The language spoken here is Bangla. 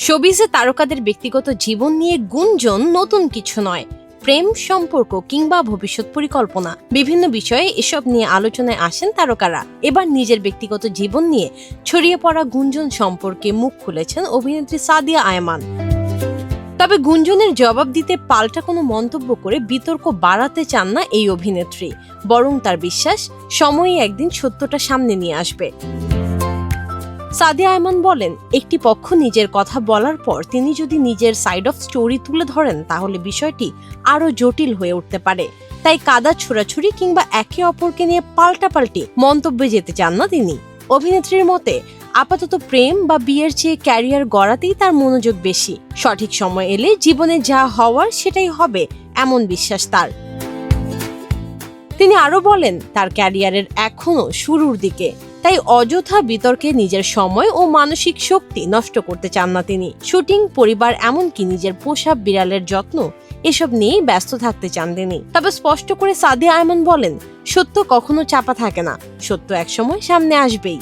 শোবিজে তারকাদের ব্যক্তিগত জীবন নিয়ে গুঞ্জন নতুন কিছু নয়। প্রেম, সম্পর্ক কিংবা ভবিষ্যৎ পরিকল্পনা, বিভিন্ন বিষয়ে এসব নিয়ে আলোচনায় আসেন তারকারা। এবার নিজের ব্যক্তিগত জীবন নিয়ে ছড়িয়ে পড়া গুঞ্জন সম্পর্কে মুখ খুলেছেন অভিনেত্রী সাদিয়া আয়মান। তবে গুঞ্জনের জবাব দিতে পাল্টা কোনো মন্তব্য করে বিতর্ক বাড়াতে চান না এই অভিনেত্রী, বরং তার বিশ্বাস সময়ই একদিন সত্যটা সামনে নিয়ে আসবে। সাদিয়া আয়মান বলেন, একটি পক্ষ নিজের কথা বলার পর তিনি যদি নিজের সাইড অফ স্টোরি তুলে ধরেন তাহলে বিষয়টি আরো জটিল হয়ে উঠতে পারে। তাই কাদা ছোড়াছুড়ি কিংবা একে অপরকে নিয়ে পাল্টাপাল্টি মন্তব্যে যেতে চান না তিনি। অভিনেত্রীর মতে আপাতত প্রেম বা বিয়ের চেয়ে ক্যারিয়ার গড়াতেই তার মনোযোগ বেশি। সঠিক সময় এলে জীবনে যা হওয়ার সেটাই হবে, এমন বিশ্বাস তার। তিনি আরো বলেন, তার ক্যারিয়ারের এখনো শুরুর দিকে, তাই অযথা বিতর্কে নিজের সময় ও মানসিক শক্তি নষ্ট করতে চান না তিনি। শুটিং, পরিবার, এমনকি নিজের পোষা বিড়ালের যত্ন, এসব নিয়েই ব্যস্ত থাকতে চান তিনি। তবে স্পষ্ট করে সাদিয়া আয়মান বলেন, সত্য কখনো চাপা থাকে না, সত্য একসময় সামনে আসবেই।